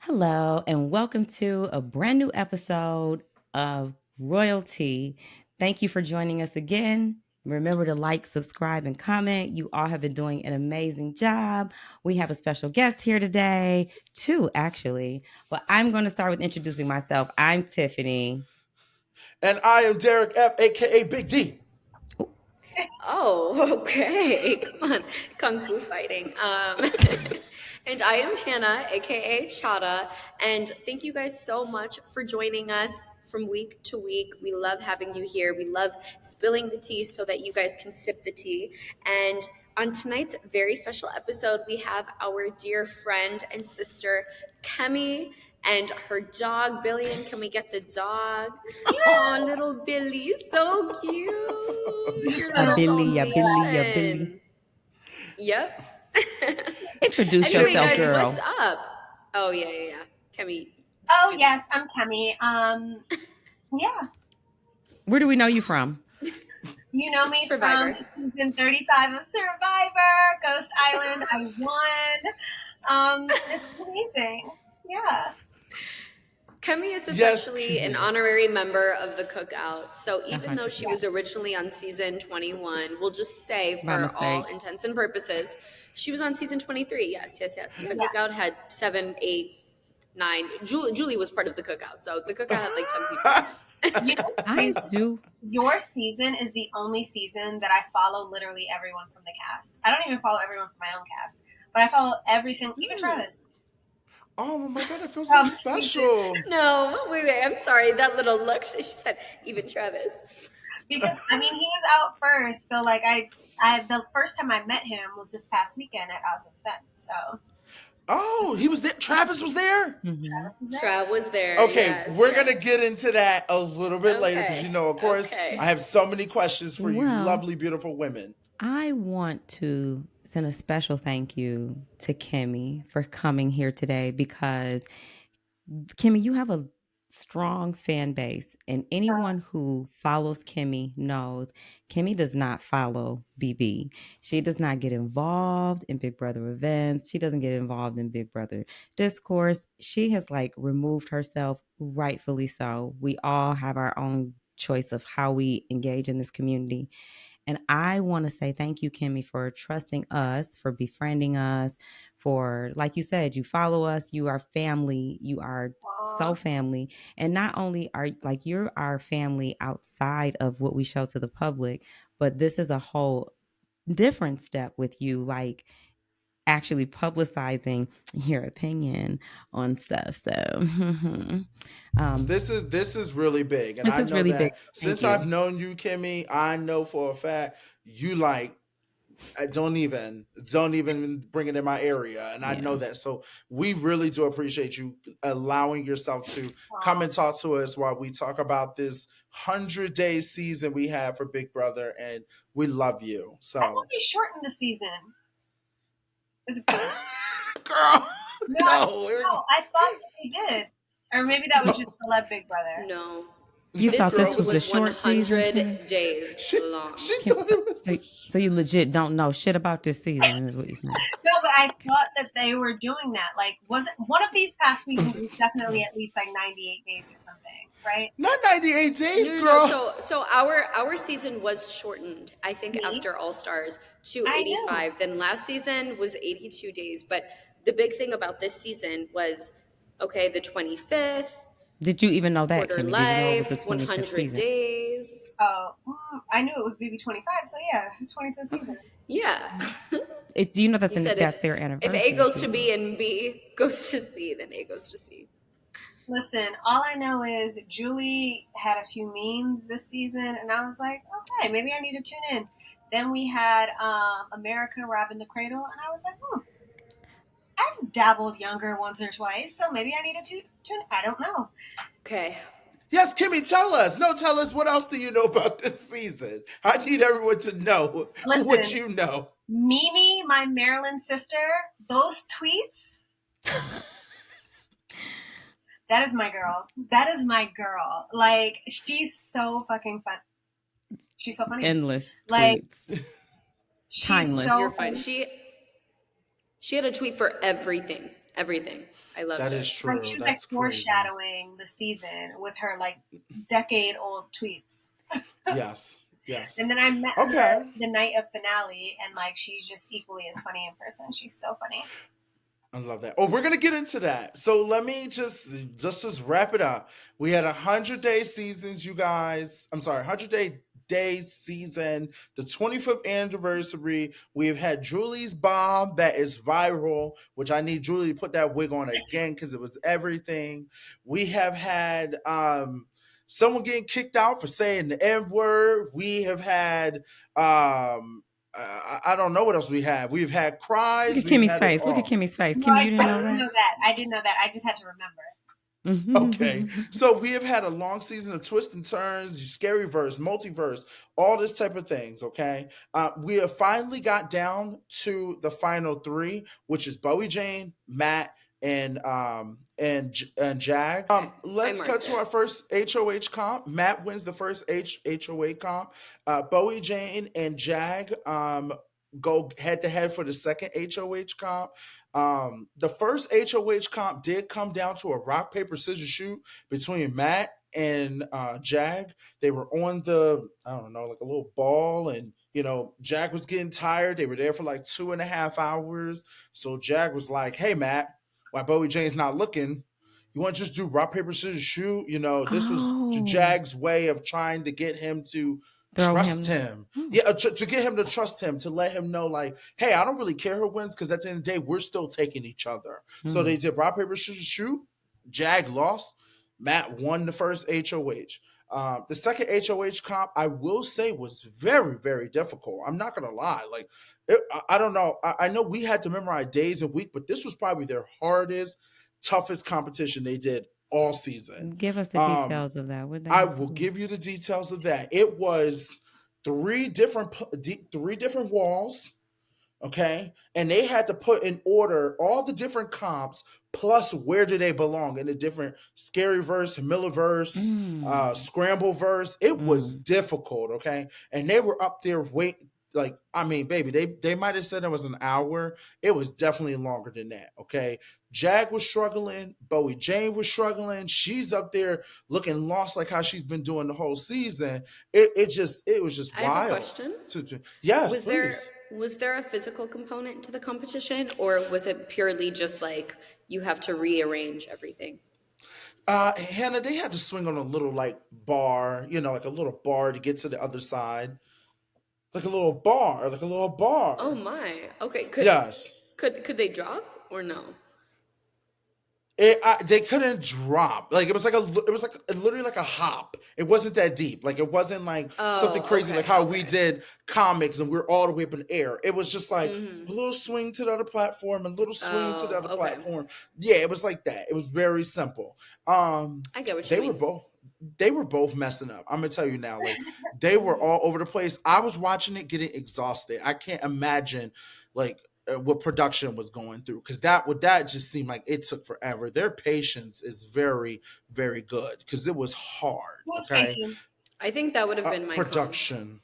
Hello, and welcome to a brand new episode of Royalty. Thank you for joining us again. Remember to like, subscribe, and comment. You all have been doing an amazing job. We have a special guest here today, two actually. But I'm going to start with introducing myself. I'm Tiffany. And I am Derek F, aka Big D. Oh, okay. Come on, kung fu fighting. And I am Hannah, aka Chada, and thank you guys so much for joining us from week to week. We love having you here. We love spilling the tea so that you guys can sip the tea. And on tonight's very special episode, we have our dear friend and sister, Kemi, and her dog, Billy. And can we get the dog? Oh, little Billy, so cute. Your little A Billy, a Dalmatian. Billy. Yep. Introduce Anyway, yourself, guys, girl. what's up? Oh, yeah. Kemi. Oh, yes, I'm Kemi. Yeah, Where do we know you from? you know me Survivor. from season 35 of Survivor, Ghost Island. I won. It's amazing. Yeah. Kemi is Yes, essentially Kemi. an honorary member of the Cookout. So even though she 100%. was originally on season 21, we'll just say By for all mistake. intents and purposes, she was on season 23. Yes. The Yeah. Cookout had 7, 8, 9. Julie was part of the Cookout. So the Cookout had like 10 people. You know, I do. your season is the only season that I follow literally everyone from the cast. I don't even follow everyone from my own cast, but I follow every single, even Travis. Oh my god, I feel so special. No, wait. I'm sorry. That little look. She said, even Travis. Because, I mean, he was out first. So, like, I the first time I met him was this past weekend at Oz's event. So, Oh, he was there. Travis was there. Mhm. Travis was there. Trav was there. Okay, yes, we're yes. gonna get into that a little bit later because Okay, you know, of course, okay. I have so many questions for you, Well- lovely, beautiful women. I want to send a special thank you to Kemi for coming here today because, Kemi, you have a strong fan base, and anyone who follows Kemi knows Kemi does not follow BB. She does not get involved in Big Brother events. She doesn't get involved in Big Brother discourse. She has like removed herself, rightfully so. We all have our own choice of how we engage in this community. And I want to say thank you, Kemi, for trusting us, for befriending us, for, like you said, you follow us, you are family, you are so family. And not only are like you're our family outside of what we show to the public, but this is a whole different step with you, like actually publicizing your opinion on stuff. So This is really big, and This I is know really that big. since Thank you. I've known you, Kimmy, I know for a fact you like. I don't even bring it in my area, and I Yeah. know that. So we really do appreciate you allowing yourself to come and talk to us while we talk about this 100-day season we have for Big Brother, and we love you. I So, thought they shortened the season. Is it girl, no, No, I thought that they did. Or maybe that was just Celeb Big Brother. No. You thought this was the was short season, 100 Kemi? days she long. thought it was. So you legit don't know shit about this season, is what you're saying? No, but I thought that they were doing that. Like, was it one of these past seasons was definitely at least like 98 days or something, right? Not 98 days, No, girl. So our season was shortened, I think, See? after All Stars to I 85. Then last season was 82 days. But the big thing about this season was, okay, the 25th, Did you even know that, quarter Kemi? Did you know it was life, the 25th 100 season? days. Oh, I knew it was BB25, so yeah, 25th season. Yeah. Do you know that's You said that's if- their If anniversary? A goes to season? B and B goes to C, then A goes to C. Listen, all I know is Julie had a few memes this season, and I was like, okay, maybe I need to tune in. Then we had America robbing the cradle, and I was like, I've dabbled younger once or twice, so maybe I need to tune. I don't know. Okay. Yes, Kimmy, tell us. No, tell us. What else do you know about this season? I need everyone to know what Listen. you know. Mimi, my Maryland sister, those tweets. That is my girl. That is my girl. Like, she's so fucking fun. She's so funny. Endless Like, tweets. she's timeless. so You're fine. funny. She had a tweet for everything. everything. I loved That it. is Like true. she was like That's crazy. foreshadowing the season with her like decade-old tweets. Yes. And Yes. then I met her Okay. the night of finale, and like she's just equally as funny in person. She's so funny. I love that. Oh, we're gonna get into that. So let me just wrap it up. We had 100-day seasons, you guys. I'm sorry, 100-day season, the 25th anniversary. We've had Julie's bomb that is viral, which I need Julie to put that wig on again because it was everything. We have had someone getting kicked out for saying the N word. We have had I don't know what else we have. We've had Look cries. at We've Kimmy's had it face. Look at all. Kimmy's face. No, Kimmy, I you didn't know didn't that? know that. I didn't know that. I just had to remember. Okay, so we have had a long season of twists and turns, scary verse, multiverse, all this type of things. Okay, we have finally got down to the final three, which is Bowie Jane, Matt, and Jag. Okay. I Let's cut marked to it. our first HOH comp. Matt wins the first HOH comp. Bowie Jane and Jag go head to head for the second HOH comp. The first HOH comp did come down to a rock paper scissors shoot between Matt and Jag. They were on the, I don't know, like a little ball, and Jag was getting tired. They were there for like 2.5 hours. So Jag was like, "Hey Matt, why Bowie Jane's not looking? You want to just do rock paper scissors shoot?" This was Oh, Jag's way of trying to get him to throw trust him. him. Oh. Yeah, to get him to trust him, to let him know, like, hey, I don't really care who wins because at the end of the day, we're still taking each other. So Hmm. they did rock, paper, scissors, shoot. Jag lost. Matt won the first HOH. The second HOH comp, I will say, was very, very difficult. I'm not going to lie. Like, I don't know. I know we had to memorize days a week, but this was probably their hardest, toughest competition they did all season. Give us the details of that. What they I have to will do? give you the details of that. It was three different walls, okay, and they had to put in order all the different comps plus where do they belong in the different scary verse, Milliverse, Mm. scramble verse. It was Mm. difficult, okay, and they were up there wait. Like, I mean, baby, they might have said it was an hour. It was definitely longer than that. Okay, Jag was struggling. Bowie Jane was struggling. She's up there looking lost, like how she's been doing the whole season. It was just I have a wild. question. Yes, Was there please. was there a physical component to the competition, or was it purely just like you have to rearrange everything? Hannah, they had to swing on a little like bar, like a little bar to get to the other side, like a little bar, like a little Oh bar. my. Okay. Could Yes. could could they drop or no? They couldn't drop. Like, it was like literally like a hop. It wasn't that deep. Like, it wasn't like something Oh, crazy like okay, how we okay. did comics and we're all the way up in the air. It was just like Mm-hmm. a little swing to the other platform, a little swing to the Oh, other okay. platform. Yeah, it was like that. It was very simple. I get what you They were mean. both they were both messing up. I'm gonna tell you now, like, they were all over the place. I was watching it getting exhausted. I can't imagine like what production was going through, because that just seemed like it took forever. Their patience is very, very good because it was hard. Who's Okay, patience? I think that would have been my comp. production.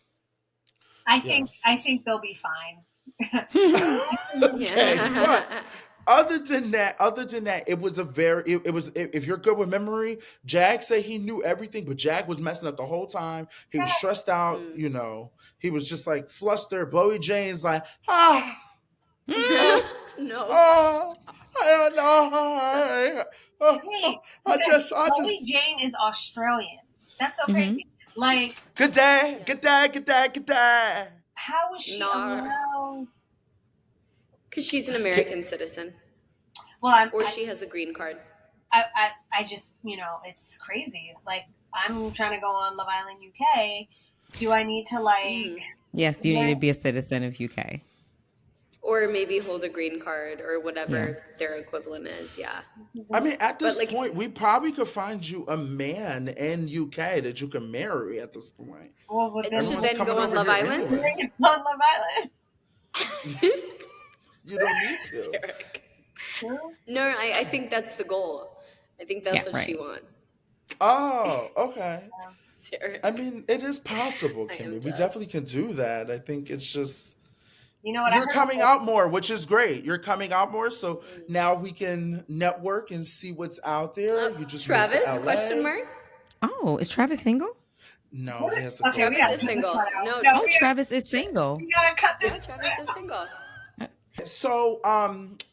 I Yes. think they'll be fine. Okay, but Yeah. other than that, it was a very it was if you're good with memory, Jag said he knew everything, but Jag was messing up the whole time. He was stressed out, Mm. he was just like flustered. Bowie Jane's like, ah, ah, No. ah, I don't know. Hey, I you guys, just I Bowie just Jane is Australian. That's so Hmm. crazy. Like, good day, Yeah. good day, good day, good day. how was she No. allowed? Because she's an American citizen, Well, or she has a green card. I just, it's crazy. Like, I'm trying to go on Love Island UK. Do I need to Mhm. Yes, you need to be a citizen of UK. Or maybe hold a green card or Yeah. whatever their equivalent is. Yeah. I mean, at But this like, point, we probably could find you a man in UK that you can marry at this point. Well, with this to Everyone's is then coming go on over Love here Island? anyway. on Love Island. You don't need to. Derek. True. No, I think that's the goal. I think that's Yeah, what she right. wants. Oh, okay. Derek. I mean, it is possible, I am Kimmy. We dead. definitely can do that. I think it's just You know what? I You're heard coming about out more, which is great. You're coming out more, so now we can network and see what's out there. You just moved to Travis? Question LA. mark. Oh, is Travis single? No, what? he has a Okay, we Travis gotta is girlfriend. cut this single. part out. No, No, Oh, Travis is Tra- single. we gotta cut yeah, this Travis is single. So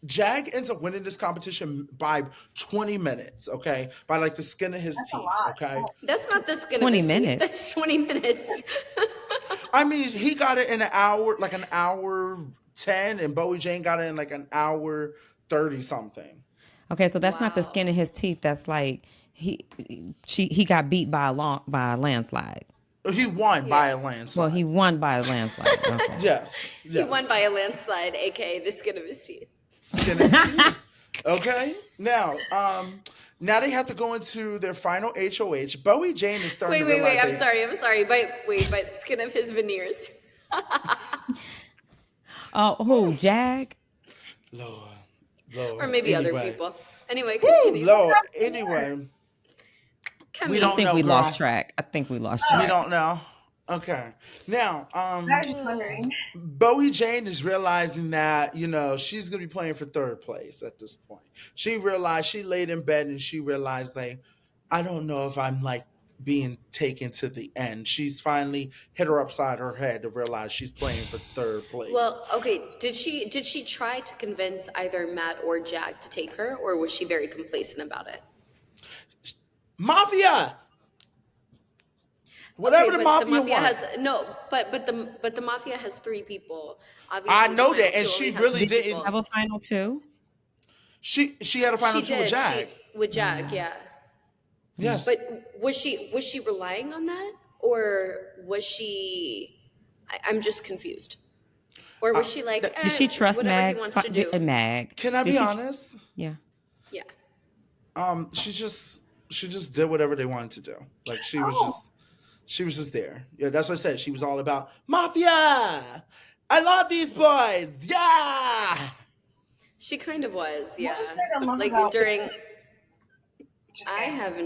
Jag ends up winning this competition by 20 minutes, okay? By like the skin of his That's a teeth, lot. okay? That's not the skin of 20 his teeth. minutes. That's 20 minutes. I mean, he got it in an hour, like an hour 10, and Bowie Jane got it in like an hour 30 something. Okay, so that's not the Wow. skin of his teeth. That's like he got beat by a landslide. He won by a Yeah. Well, landslide. he won by a landslide. Okay. Yes, He won yes. by a landslide, aka the skin of his teeth. Skin of his teeth. Okay. Now they have to go into their final HOH. Bowie Jane is starting Wait, to realize I'm sorry. By the skin of his veneers. Oh, who? Jag? Lord. Or maybe other Anyway. people. Anyway, Woo, continue. Lord. Anyway, Kemi. we I don't think know, we girl. lost track. I think we lost We track. don't know. Okay. Now, I was just wondering. Bowie Jane is realizing that, she's going to be playing for third place at this point. She realized, she laid in bed and she realized, like, I don't know if I'm like being taken to the end. She's finally hit her upside her head to realize she's playing for third place. Well, okay. Did she try to convince either Matt or Jag to take her, or was she very complacent about it? Mafia! Whatever Okay, the but mafia wants. has no, but the mafia has 3 people. Obviously, I the know final that, and 2 she only has really 2 didn't- people. Have a final two? She had a final She two with did. Jag. With Jag, yeah. Yes. But was she relying on that, or was she? I'm just confused. Or was she like, Did she trust whatever Mag? he wants to do? Mag. Can I Did be she- honest? Yeah. Yeah. She just did whatever they wanted to do. Like she was just there. Yeah, that's what I said. She was all about mafia. I love these boys. Yeah. She kind of was, yeah. was there to love Like about during. Just I kidding. have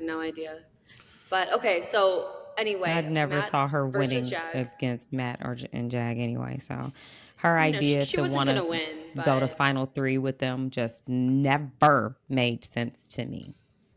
no idea. But okay, so anyway, I never Matt saw her versus winning Jag. against Matt and Jag anyway. So her You know, idea she to wasn't want gonna to win, go to but- final 3 with them just never made sense to me.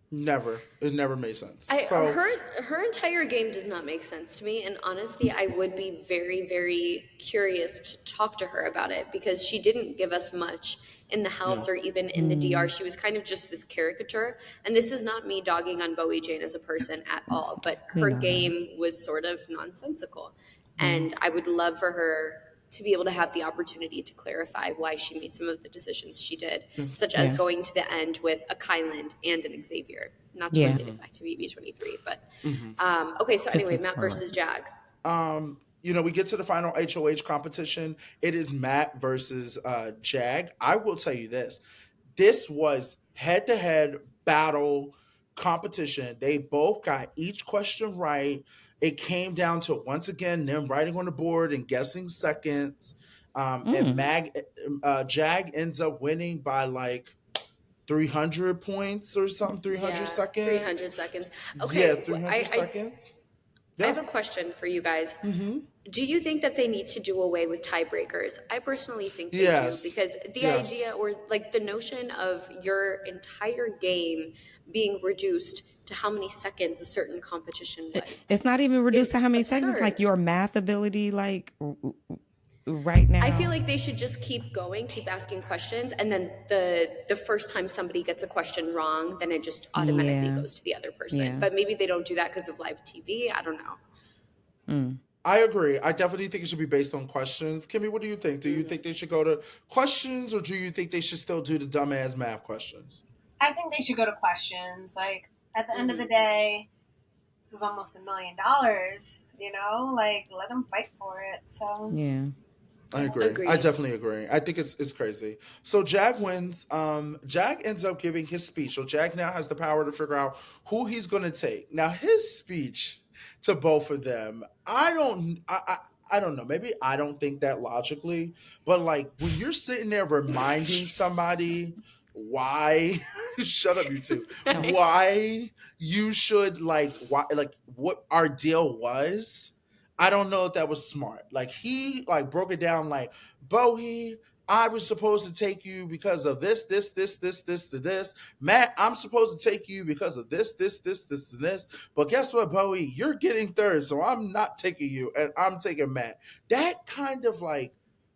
Never. It never made sense. So Her entire game does not make sense to me, and honestly, I would be very, very curious to talk to her about it because she didn't give us much in the house or even in the DR. She was kind of just this caricature, and this is not me dogging on Bowie Jane as a person at all, but her game was sort of nonsensical, and I would love for her to be able to have the opportunity to clarify why she made some of the decisions she did, such as going to the end with a Kyland and an Xavier. Not to relate it back to BB23, but okay. So anyway, is Matt versus Jag. we get to the final HOH competition. It is Matt versus Jag. I will tell you this. This was head-to-head battle competition. They both got each question right. It came down to, once again, them writing on the board and guessing seconds. And Jag ends up winning by like 300 points or something, 300 seconds. 300 seconds. Okay. Yeah, 300 seconds. I have a question for you guys. Do you think that they need to do away with tiebreakers? I personally think they do, because the idea, or like the notion of your entire game being reduced to how many seconds a certain competition was. It's not even reduced to how many seconds. absurd. Like your math ability, like right now. I feel like they should just keep going, keep asking questions, and then the first time somebody gets a question wrong, then it just automatically goes to the other person. Yeah. But maybe they don't do that because of live TV. I don't know. I agree. I definitely think it should be based on questions. Kimmy, what do you think? Do you think they should go to questions, or do you think they should still do the dumbass math questions? I think they should go to questions. Like, at the end of the day, this is almost $1 million, Like, let them fight for it. So Yeah. I agree. Agreed. I definitely agree. I think it's crazy. So Jag wins. Jag ends up giving his speech. So Jag now has the power to figure out who he's going to take. Now, his speech to both of them, I don't know. Maybe I don't think that logically, but like when you're sitting there reminding somebody why, shut up, you two, why you should why what our deal was. I don't know if that was smart. Like he like broke it down like, Bowie, I was supposed to take you because of this. Matt, I'm supposed to take you because of this, and this. But guess what, Bowie? You're getting third, so I'm not taking you, and I'm taking Matt. That kind of like,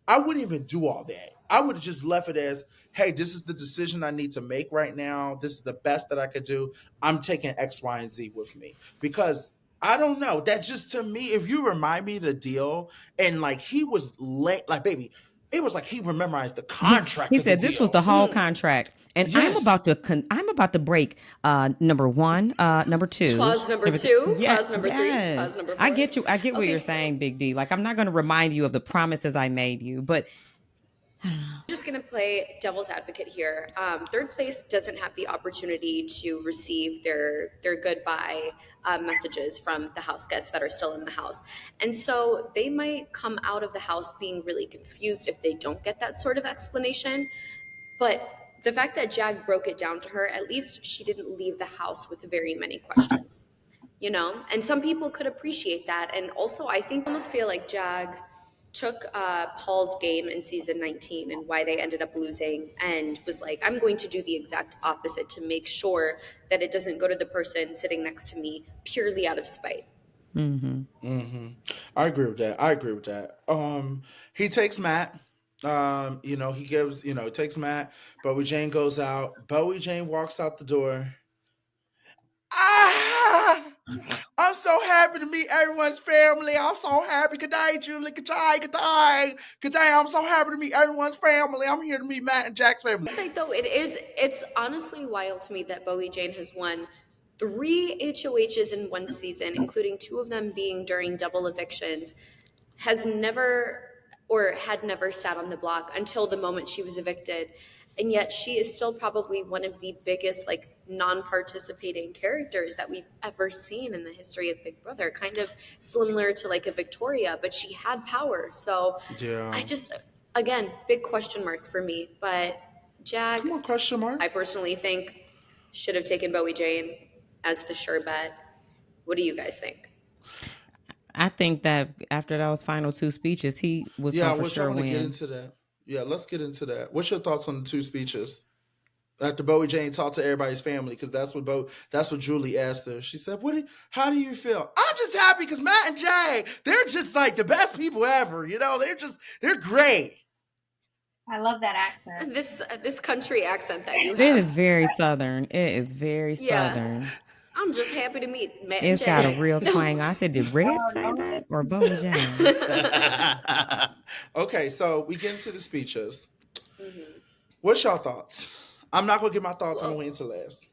I wouldn't even do all that. I would have just left it as, hey, this is the decision I need to make right now. This is the best that I could do. I'm taking X, Y, and Z with me. Because I don't know. That's just to me, if you remind me the deal, and like he was late, like baby, it was like he memorized the contract He of the said this was deal. the whole contract, and Yes. I'm about to break number one, number two, Clause number two, clause number three, clause yes. number I four. get you. I get what Okay, you're so saying, Big D. Like I'm not going to remind you of the promises I made you, but I don't know. I'm just going to play devil's advocate here. Third place doesn't have the opportunity to receive their goodbye messages from the house guests that are still in the house. And so they might come out of the house being really confused if they don't get that sort of explanation. But the fact that Jag broke it down to her, at least she didn't leave the house with very many questions, you know? And some people could appreciate that. And also, I think I almost feel like Jag took Paul's game in season 19 and why they ended up losing and was like, I'm going to do the exact opposite to make sure that it doesn't go to the person sitting next to me purely out of spite. I agree with that. I agree with that. He takes Matt. He gives, takes Matt. Bowie Jane goes out. Bowie Jane walks out the door. Ah! I'm so happy to meet everyone's family. I'm so happy. Good day, Julie. Good day. Good day. Good day. I'm so happy to meet everyone's family. I'm here to meet Matt and Jack's family. It's like, though, it's honestly wild to me that Bowie Jane has won 3 HOHs in one season, including 2 of them being during double evictions, has never or had never sat on the block until the moment she was evicted. And yet she is still probably one of the biggest like non-participating characters that we've ever seen in the history of Big Brother, kind of similar to like a Victoria, but she had power. So Yeah. I just, again, big question mark for me. But Jag, Come on, question mark. I personally think should have taken Bowie Jane as the sure bet. What do you guys think? I think that after those final 2 speeches, he was Yeah, going I for wish I sure want to get win. into that. Yeah, let's get into that. What's your thoughts on the 2 speeches? After Bowie Jane talked to everybody's family, because that's what Julie asked her. She said, how do you feel? I'm just happy because Matt and Jay, they're just like the best people ever. They're great. I love that accent. This country accent that you have. It is very Southern. It is very Yeah. Southern. I'm just happy to meet Matt and It's Jay. got a real twang. I said, did Red say that or Bowie Jane? Okay, so we get into the speeches. What's y'all thoughts? I'm not gonna get my thoughts. I'm gonna wait until last.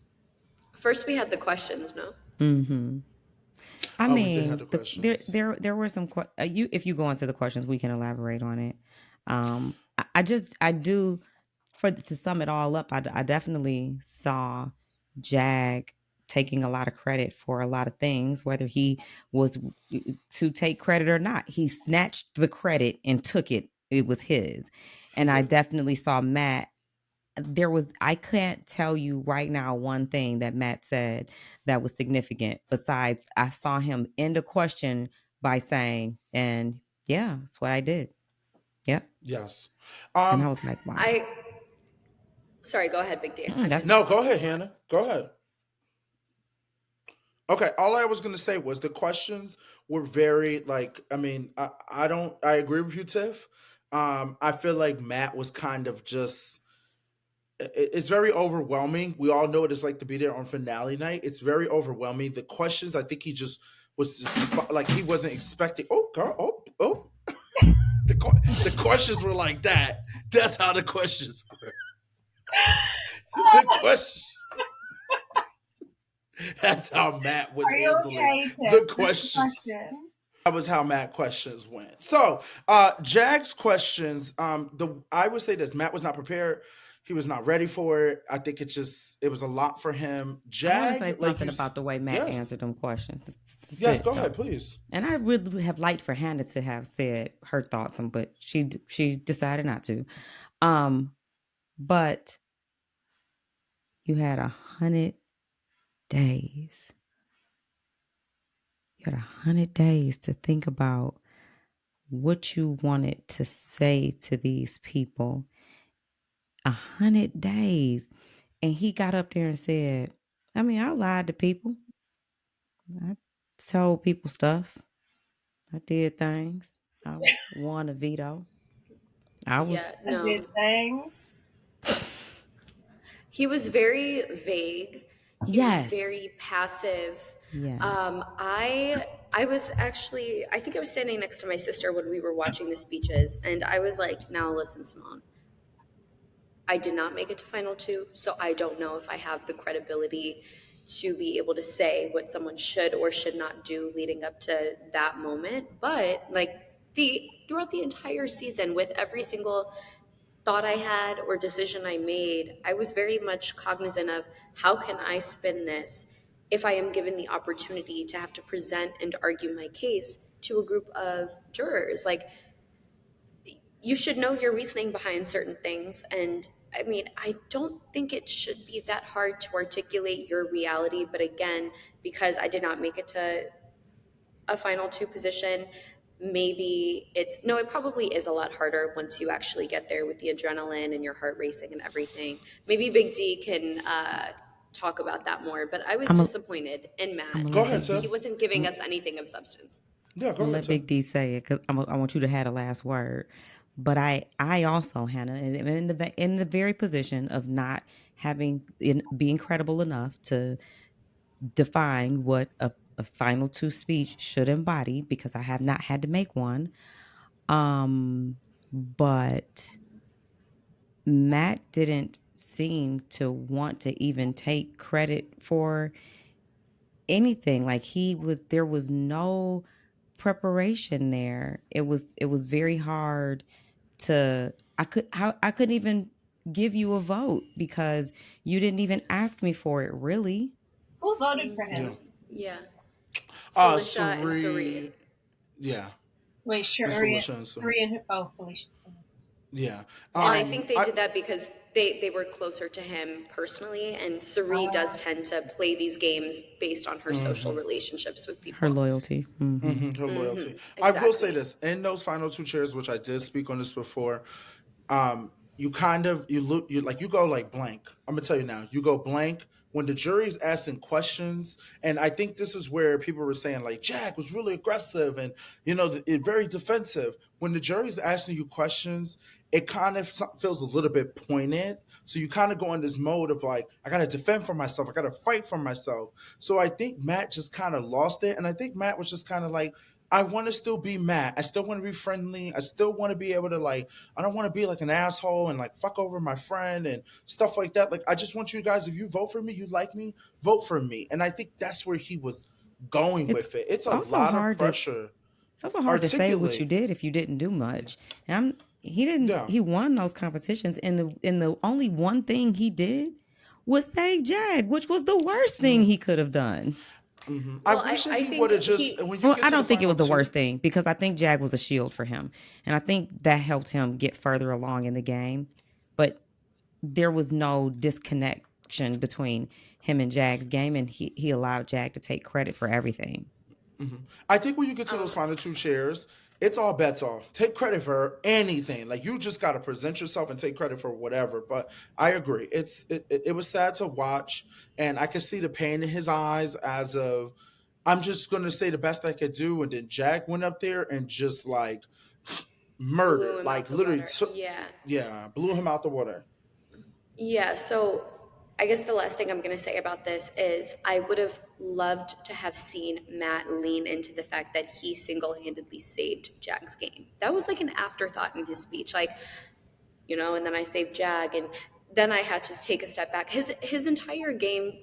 First, we had the questions, no? I We did mean, have the questions. there were some if you go into the questions, we can elaborate on it. I do to sum it all up. I definitely saw Jag taking a lot of credit for a lot of things, whether he was to take credit or not. He snatched the credit and took it. It was his. And I definitely saw Matt. I can't tell you right now one thing that Matt said that was significant. Besides, I saw him end a question by saying, and yeah, that's what I did. Yep. Yes. And I was like, wow. Sorry, go ahead, Big D. No, go ahead, Hannah. Go ahead. Okay, all I was gonna say was the questions were very I agree with you, Tiff. I feel like Matt was kind of just it's very overwhelming. We all know what it's like to be there on finale night. It's very overwhelming. The questions, I think he just was just like he wasn't expecting. Oh, girl, oh. The questions were like that. That's how the questions were. The question. That's how Matt was handling the questions. That was how Matt questions went. So, Jag's questions. I would say this: Matt was not prepared. He was not ready for it. I think it was a lot for him. Jag, I want to say something about the way Matt answered them questions. Yes, go ahead, please. And I would have liked for Hannah to have said her thoughts, but she decided not to. But you had 100 days You had 100 days to think about what you wanted to say to these people. 100 days. And he got up there and said, I mean, I lied to people. I told people stuff. I did things. I won a veto. I was Yeah, I did no. things. He was very vague. He was yes. very passive. Yes. I was actually, I think I was standing next to my sister when we were watching the speeches, and I was like, now listen, Simone, I did not make it to final two, so I don't know if I have the credibility to be able to say what someone should or should not do leading up to that moment. But like throughout the entire season, with every single thought I had or decision I made, I was very much cognizant of how can I spin this if I am given the opportunity to have to present and argue my case to a group of jurors. Like, you should know your reasoning behind certain things. And I mean, I don't think it should be that hard to articulate your reality. But again, because I did not make it to a final two position, maybe it's no, it probably is a lot harder once you actually get there with the adrenaline and your heart racing and everything. Maybe Big D can talk about that more. But I was I'm a, disappointed in I'm Matt. gonna Go let ahead, Big He Tiff. D. wasn't giving I'm, us anything of substance. Yeah, I'm go gonna ahead, let Tiff. Big D say it because I want you to have the last word. But I also, Hannah, am in the very position of not being credible enough to define what a final two speech should embody because I have not had to make one. But Matt didn't seem to want to even take credit for anything. Like there was no preparation there. It was very hard to I couldn't even give you a vote because you didn't even ask me for it, really. Who voted for Hmm. Yeah. him? Yeah. Felicia and Suri. Suri. Yeah. Wait, It's Sherry, Felicia and Suri. Sherry and oh, Felicia. Yeah. And I think they I did that because they were closer to him personally, and Suri does Oh, tend to play these games based on her social relationships with Her people. loyalty. Hmm. her loyalty. I will say Exactly. this in those final two chairs, which I did speak on this before. You kind of you look you like you go like blank. I'm gonna tell you now. You go blank when the jury's asking questions, and I think this is where people were saying like Jack was really aggressive and very defensive. When the jury's asking you questions, it kind of feels a little bit pointed. So you kind of go in this mode of like I gotta defend for myself. I gotta fight for myself. So I think Matt just kind of lost it, and I think Matt was just kind of like. I want to still be Matt. I still want to be friendly. I still want to be able to like I don't want to be like an asshole and like fuck over my friend and stuff like that. Like I just want you guys, if you vote for me, you like me, vote for me. And I think that's where he was going It's with it. It's a also lot of hard to pressure. it's also hard to say what you Articulate. did if you didn't do Yeah. much. And he didn't Yeah. he won those competitions and the only one thing he did was save Jag, which was the worst thing he could have done. I Well, wish that I he would think have just he when you Well, get I to the don't think it final was the two. worst thing because I think Jag was a shield for him. And I think that helped him get further along in the game. But there was no disconnection between him and Jag's game, and he allowed Jag to take credit for everything. I think when you get to those um final two chairs, it's all bets off. Take credit for anything. Like you just got to present yourself and take credit for whatever. But I agree. It was sad to watch, and I could see the pain in his eyes as of I'm just gonna say the best I could do, and then Jack went up there and just like blew murdered, him out like the literally water. took, Yeah. yeah, blew him out the water. Yeah, so I guess the last thing I'm going to say about this is I would have loved to have seen Matt lean into the fact that he single handedly saved Jag's game. That was like an afterthought in his speech. Like, and then I saved Jag, and then I had to take a step back. His entire game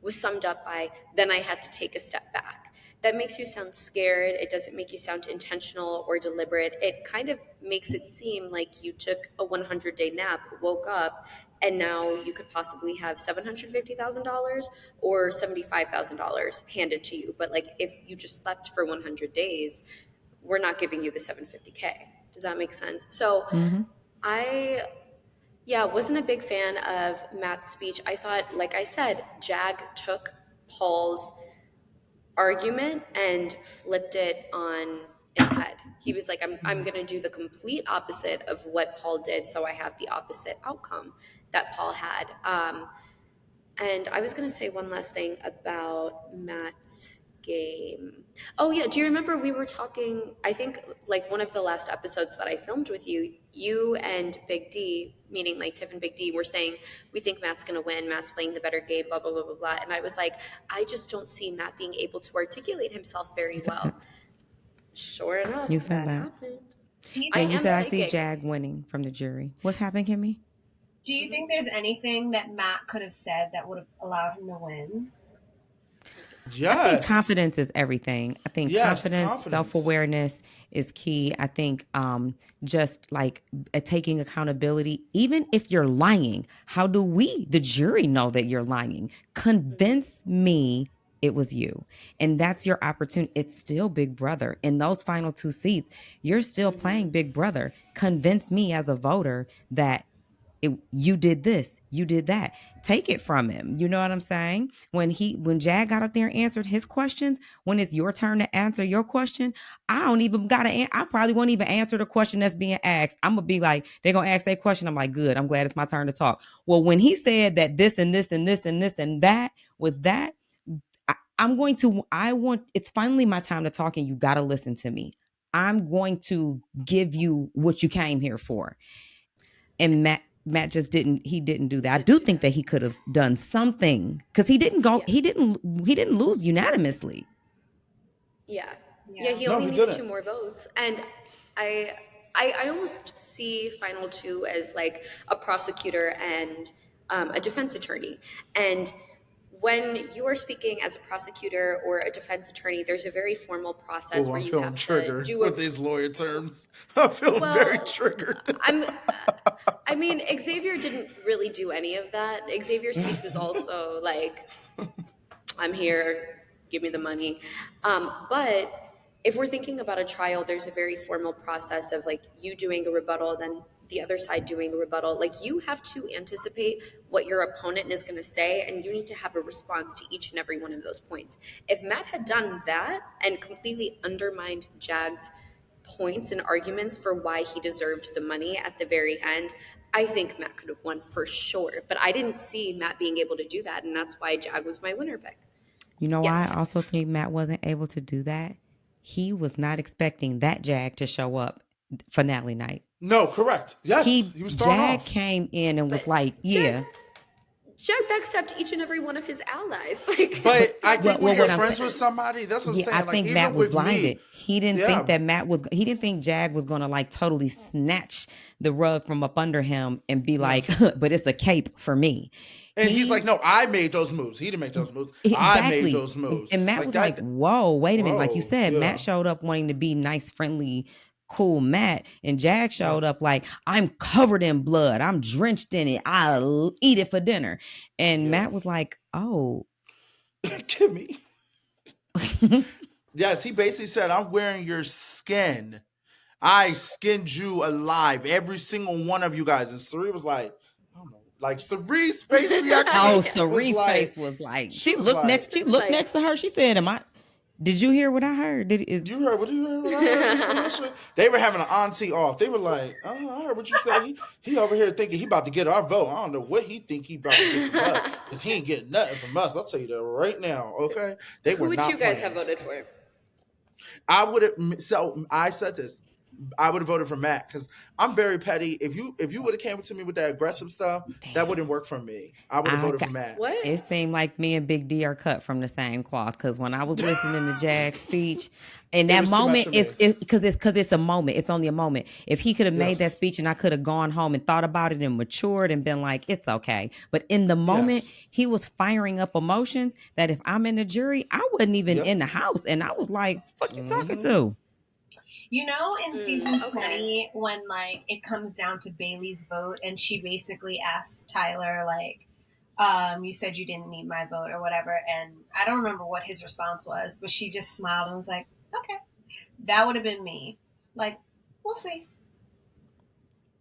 was summed up by then I had to take a step back. That makes you sound scared. It doesn't make you sound intentional or deliberate. It kind of makes it seem like you took a 100-day nap, woke up, and now you could possibly have $750,000 or $75,000 handed to you. But like if you just slept for 100 days, we're not giving you the 750K. Does that make sense? So Hmm. I, yeah, wasn't a big fan of Matt's speech. I thought, like I said, Jag took Paul's argument and flipped it on its head. He was like, I'm going to do the complete opposite of what Paul did, so I have the opposite outcome that Paul had. And I was going to say one last thing about Matt's game. Oh, yeah. Do you remember we were talking? I think like one of the last episodes that I filmed with you, you and Big D, meaning like Tiff and Big D, were saying, we think Matt's going to win. Matt's playing the better game, blah, blah, blah, blah, blah. And I was like, I just don't see Matt being able to articulate himself very You said well. that. Sure enough, You said that that. happened. Do I And you am said I see psychic. Jag winning from the jury. What's happening, Kemi? you think there's anything that Matt could have said that would have allowed him to win? Yes. I think confidence is everything. I think Yes, confidence, confidence. self-awareness is key. I think just like taking accountability, even if you're lying, how do we, the jury, know that you're lying? Convince me it was you. And that's your opportunity. It's still Big Brother. In those final 2 seats, you're still playing Big Brother. Convince me as a voter that you did this, you did that. Take it from him. You know what I'm saying? When Jag got up there and answered his questions, when it's your turn to answer your question, I don't even I probably won't even answer the question that's being asked. I'm gonna be like, they're gonna ask that question. I'm like, good, I'm glad it's my turn to talk. Well, when he said that this and this and this and this and that was that, it's finally my time to talk, and you gotta listen to me. I'm going to give you what you came here for. And Matt just didn't do that. I do think that he could have done something, because he didn't lose unanimously. Yeah. Yeah. He No, only he needed didn't. 2 more votes. And I almost see final 2 as like a prosecutor and a defense attorney. And when you are speaking as a prosecutor or a defense attorney, there's a very formal process Oh, where I'm you feeling have to triggered do with these lawyer terms. I'm feeling very triggered. I mean, Xavier didn't really do any of that. Xavier's speech was also like, I'm here, give me the money. But if we're thinking about a trial, there's a very formal process of like you doing a rebuttal, then the other side doing a rebuttal. Like you have to anticipate what your opponent is going to say, and you need to have a response to each and every one of those points. If Matt had done that and completely undermined Jag's points and arguments for why he deserved the money at the very end, I think Matt could have won for sure. But I didn't see Matt being able to do that, and that's why Jag was my winner pick. You know why Yes, I Tiff. also think Matt wasn't able to do that? He was not expecting that Jag to show up finale night. No, correct. Yes, he was thrown Jag off. came in and was But like, yeah. Jag backstabbed each and every one of his allies. Like, But I think when you're what I'm friends saying- with somebody, that's what I'm Yeah, saying. I Like think even Matt was with blinded. me, He didn't think that he didn't think Jag was gonna like totally snatch the rug from up under him and be like, but it's a cape for me. And he's like, no, I made those moves. He didn't make those moves. I made those moves. And Matt like was that, like, whoa, wait a minute. Like you whoa, said, yeah. Matt showed up wanting to be nice, friendly, cool Matt. And Jag showed up like, I'm covered in blood. I'm drenched in it. I'll eat it for dinner. And Matt was like, oh. Kimmy. Yes, he basically said, I'm wearing your skin. I skinned you alive. Every single one of you guys. And Sari was like, I don't know. Like Sari's face reaction. Oh, Sari's face was like, she looked next to her. She said, did you hear what I heard? You heard what I heard? They were having an auntie off. They were like, oh, I heard what you said. He over here thinking he about to get our vote. I don't know what he think he about to get from us, because he ain't getting nothing from us. I'll tell you that right now, okay? Who would you guys have voted for? I would have. So I said this. I would have voted for Matt, because I'm very petty. If you would have came to me with that aggressive stuff, that wouldn't work for me. I would have voted for Matt. What? It seemed like me and Big D are cut from the same cloth, because when I was listening to Jag's speech, in that moment, it's a moment. It's only a moment. If he could have made that speech and I could have gone home and thought about it and matured and been like, it's okay. But in the moment, he was firing up emotions that if I'm in the jury, I wasn't even in the house. And I was like, fuck you talking to? You know, in season 20, when like it comes down to Bailey's vote, and she basically asks Tyler, like, you said you didn't need my vote or whatever, and I don't remember what his response was, but she just smiled and was like, okay. That would have been me. Like, we'll see.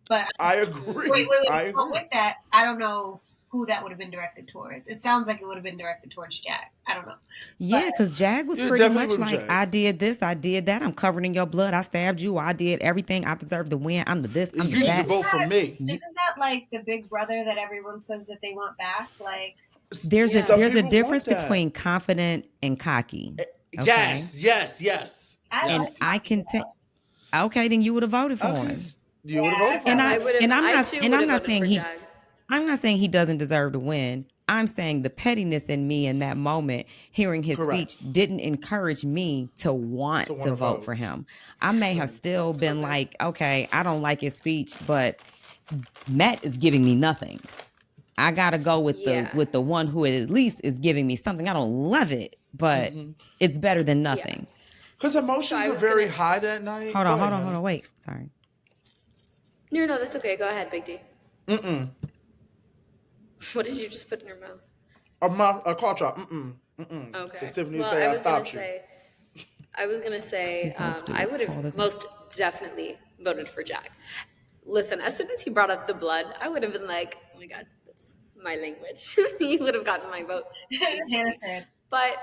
But I agree. Wait. With that, I don't know who that would have been directed towards. It sounds like it would have been directed towards Jack. I don't know. Yeah, because Jag was Yeah, pretty definitely much with like, Jag. I did this, I did that. I'm covered in your blood. I stabbed you. I did everything. I deserve to win. I'm the this. I'm You the need to that. vote for me. Isn't that like the big brother that everyone says that they want back? Like, There's Yeah. a Some there's a people difference want that. between confident and cocky. Okay. Yes, yes, yes. I And like I can take. Okay, then you would have voted for Okay. him. You would have voted for And him. I would have. I too would have voted for Jag. I'm not saying he doesn't deserve to win. I'm saying the pettiness in me in that moment, hearing his Correct. speech, didn't encourage me to want To to wanna vote vote. for him. I may have still been like, okay, I don't like his speech, but Matt is giving me nothing. I gotta go with Yeah. the one who at least is giving me something. I don't love it, but it's better than nothing. Because emotions I are was very gonna- high that night. Hold Go on, ahead, hold Hannah. on, wait. Sorry. No, that's okay. Go ahead, Big D. Mm-mm. What did you just put in your mouth? A call drop. Mm-mm. Mm-mm. Okay. Because Tiffany Well, say I was gonna stopped you. I was gonna say We both do I would all the have time. most definitely voted for Jack. Listen, as soon as he brought up the blood, I would have been like, "Oh my god, that's my language." He would have gotten my vote. Hannah said. But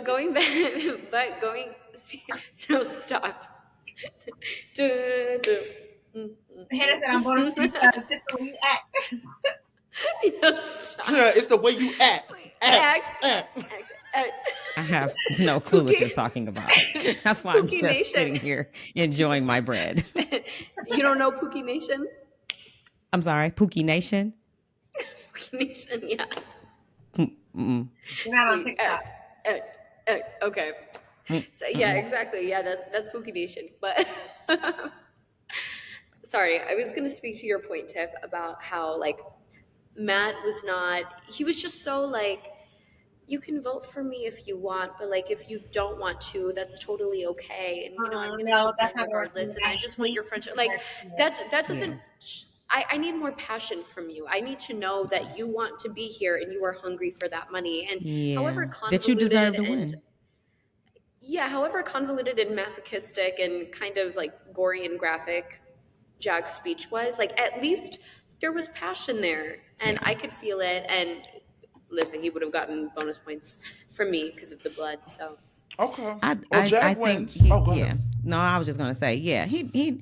going back, no, stop. Dun, dun. Hannah said, I'm voting for you guys. This is the way you act. No, stop. Yeah, it's the way you act. Act. Act. I have no clue what you're talking about. That's why I'm Pookie just Nation. sitting here enjoying my bread. You don't know Pookie Nation? I'm sorry, Pookie Nation. Pookie Nation, yeah. Mm-mm. You're not on TikTok. Okay. So yeah, exactly. Yeah, that's Pookie Nation. But sorry, I was gonna speak to your point, Tiff, about how like Matt was not. He was just so like, you can vote for me if you want, but like if you don't want to, that's totally okay. And you know, I'm gonna No, vote that's for not you regardless. And I just want your friendship. Like That's that doesn't. I need more passion from you. I need to know that you want to be here and you are hungry for that money. And however Yeah, convoluted that you deserve to and win. yeah, however convoluted and masochistic and kind of like gory and graphic Jack's speech was, like at least there was passion there, and I could feel it. And listen, he would have gotten bonus points from me because of the blood. So Okay. I Jack think wins. he, Go yeah. ahead. No, I was just gonna say, yeah, he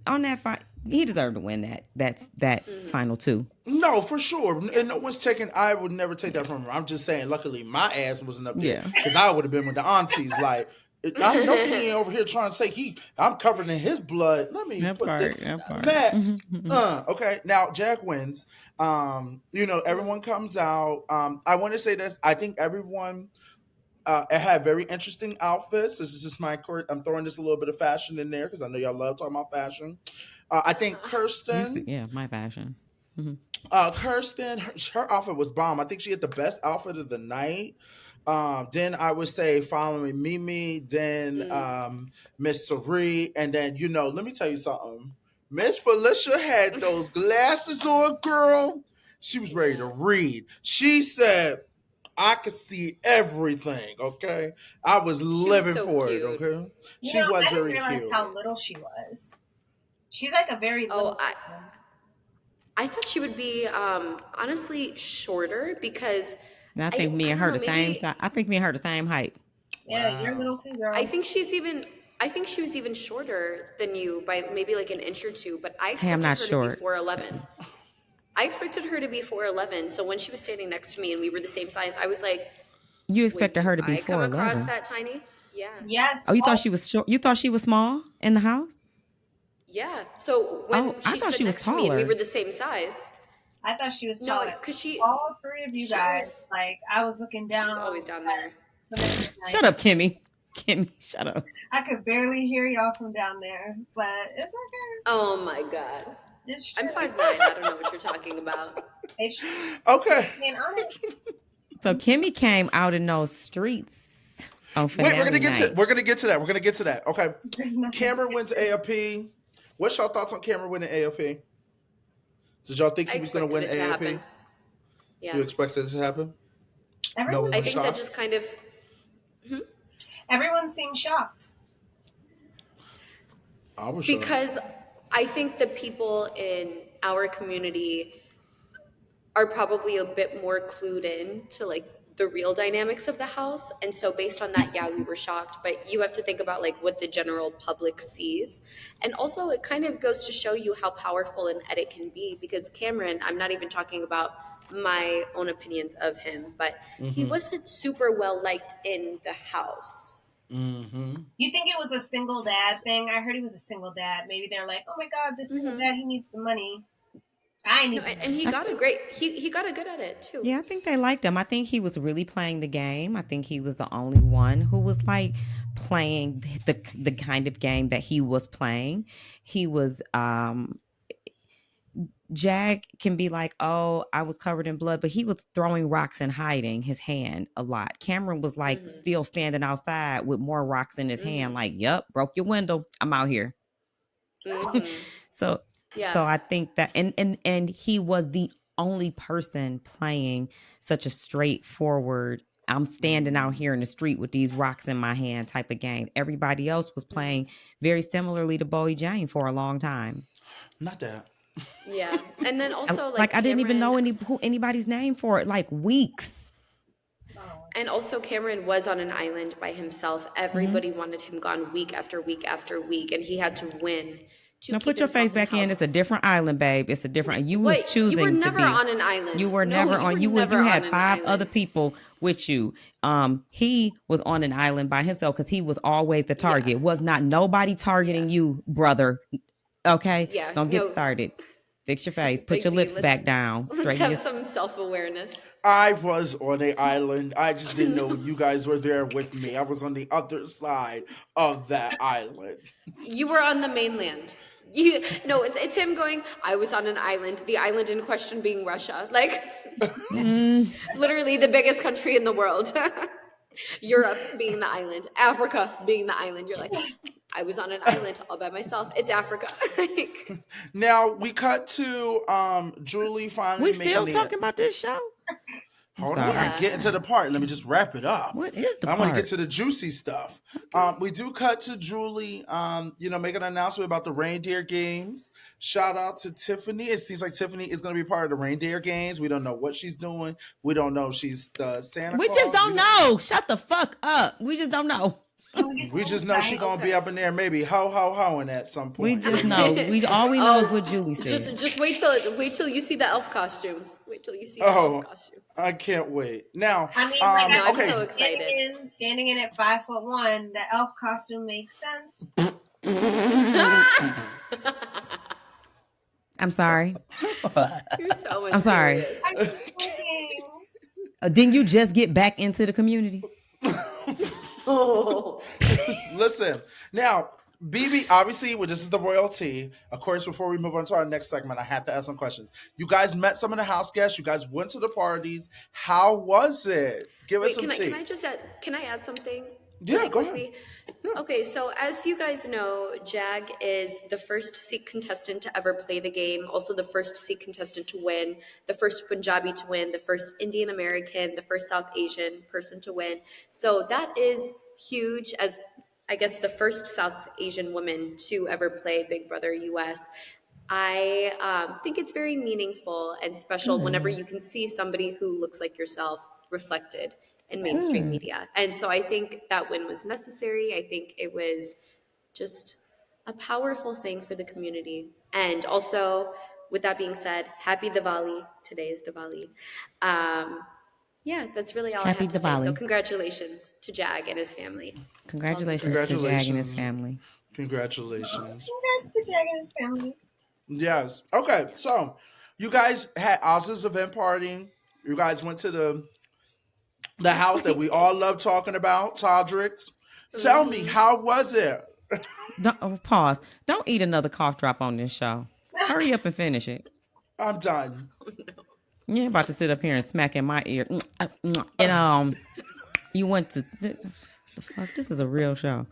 on that fight, he deserved to win that final two. No, for sure. And no one's taking, I would never take that from her. I'm just saying, luckily, my ass wasn't up there. Yeah. Because I would have been with the aunties. Like, I know he ain't over here trying to say I'm covered in his blood. Let me That put part, this. that part. Matt, okay. Now, Jack wins. Everyone comes out. I want to say this. I think everyone had very interesting outfits. This is just I'm throwing just a little bit of fashion in there because I know y'all love talking about fashion. I think Kirsten. Yeah, my fashion. Kirsten, her outfit was bomb. I think she had the best outfit of the night. Then I would say following Mimi, then Miss Cerie, and then let me tell you something. Miss Felicia had those glasses on, girl. She was ready to read. She said, I could see everything, okay? I was living so for cute. it, okay? You She know, was I didn't very realize cute. how little she was. She's like a very little. I thought she would be honestly shorter because And I think me and her don't the know, same maybe- size. I think me and her the same height. Yeah, you're little too, girl. I think she was even shorter than you by maybe like an inch or two, but I Hey, I'm expected not her short. to be 4'11". I expected her to be 4'11", so when she was standing next to me and we were the same size, I was like, You expected wait, her to do be I come across 4'11". that tiny? Yeah. Yes. Oh, you thought she was short? You thought she was small in the house? Yeah. So when Oh, I she thought stood she was next to me and we taller. were the same size, I thought she was no, taller. because she All three of you she guys, was- like, I was looking down. was always down there. Shut up, Kemi. Kemi, shut up. I could barely hear y'all from down there, but it's okay. Oh my god. It's true. I'm 5'9". I don't know what you're talking about. It's true. Okay. Being honest. So Kemi came out in those streets on Wait, finale we're gonna get night. to that. We're gonna get to that. Okay. There's nothing. Cameron wins AOP. What's y'all thoughts on Cameron winning AOP? Did y'all think I he was gonna win expected it to AOP? happen. Yeah. You expected it to happen? Everyone, No. I think that shocked? just kind of everyone seemed shocked. I was shocked. because I think the people in our community are probably a bit more clued in to like the real dynamics of the house. And so based on that, yeah, we were shocked. But you have to think about like what the general public sees. And also it kind of goes to show you how powerful an edit can be, because Cameron, I'm not even talking about my own opinions of him, but he wasn't super well liked in the house. You think it was a single dad thing? I heard he was a single dad. Maybe they're like, oh my God, this single dad, he needs the money. I need No, and he got a great, he got a good at it too. Yeah, I think they liked him. I think he was really playing the game. I think he was the only one who was like playing the kind of game that he was playing. He was Jag can be like, "Oh, I was covered in blood," but he was throwing rocks and hiding his hand a lot. Cameron was like still standing outside with more rocks in his hand, like, "Yup, broke your window. I'm out here." So Yeah. so I think that and he was the only person playing such a straightforward, I'm standing out here in the street with these rocks in my hand type of game. Everybody else was playing very similarly to Bowie Jane for a long time. Not that. Yeah. And then also like I didn't even know Cameron, anybody's name for it, like weeks. and also Cameron was on an island by himself. Everybody wanted him gone week after week after week, and he had to win to Now keep put your himself face back the in. house. It's a different island, babe. It's a different. You Wait, was choosing you were to never be on an island. You were No, never you on. were You was. never You on had an 5 island. other people with you. He was on an island by himself because he was always the target. Was not nobody targeting you, brother. Okay. Yeah, Don't get no. started. Fix your face. Put Big your D, lips let's- back down. Let's Straighten have your. some self-awareness. I was on an island. I just didn't know you guys were there with me. I was on the other side of that island. You were on the mainland. No, it's him going, I was on an island, the island in question being Russia. Like, literally the biggest country in the world. Europe being the island, Africa being the island. You're like, I was on an island all by myself. It's Africa. Like, Now we cut to Julie finally We making still the. talking about this show? Hold on, sorry. I'm getting to the part. Let me just wrap it up. What is the I want to part? get to the juicy stuff. We do cut to Julie, making an announcement about the reindeer games. Shout out to Tiffany. It seems like Tiffany is going to be part of the reindeer games. We don't know what she's doing. We don't know if she's the Santa We Claus. just don't know. Shut the fuck up. We just don't know. We just know she's going to be up in there maybe ho-ho-hoing at some We point. just know. All we know is what Julie said. just wait till you see the elf costumes. Wait till you see the Oh, elf costumes. I can't wait. Now, I mean, like, I'm okay. so excited. Standing in at 5'1", the elf costume makes sense. I'm sorry. You're so much. I'm sorry. I'm just kidding. Didn't you just get back into the community? Oh. Listen, now, BB, obviously, this is the royalty. Of course, before we move on to our next segment, I have to ask some questions. You guys met some of the house guests. You guys went to the parties. How was it? Give us some tea. Can I add something? Yeah, really go quickly? ahead. Okay, so as you guys know, Jag is the first Sikh contestant to ever play the game, also the first Sikh contestant to win, the first Punjabi to win, the first Indian American, the first South Asian person to win. So that is huge, as I guess the first South Asian woman to ever play Big Brother US. I think it's very meaningful and special whenever you can see somebody who looks like yourself reflected in mainstream media. And so I think that win was necessary. I think it was just a powerful thing for the community. And also, with that being said, happy Diwali. Today is Diwali. Yeah, that's really all I Happy have to say. So Diwali. congratulations to Jag and his family. Congratulations to Jag and his family. Congratulations. Congrats to Jag and his family. Yes. Okay, so you guys had Oz's event party. You guys went to the house that we all love talking about, Todrick's. Tell me, how was it? Pause. Don't eat another cough drop on this show. Hurry up and finish it. I'm done. You ain't about to sit up here and smack in my ear. And you went to the fuck. This is a real show.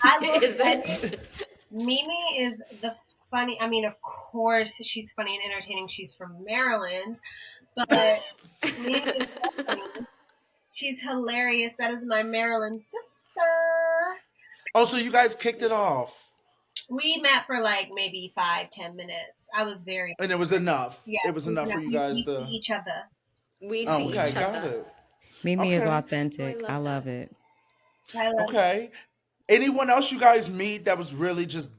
I will Is say, it? Mimi is the funny. I mean, of course, she's funny and entertaining. She's from Maryland, but Mimi is so funny. She's hilarious. That is my Maryland sister. Oh, so you guys kicked it off. We met for like maybe 5-10 minutes. I was very And it was enough. yeah. It was enough for you guys We see to. each other. We Oh, see okay, each Yeah. got other. it. Mimi is Okay, Oh, I authentic. I love love that. it. I love it. okay. Anyone else you guys meet that was really just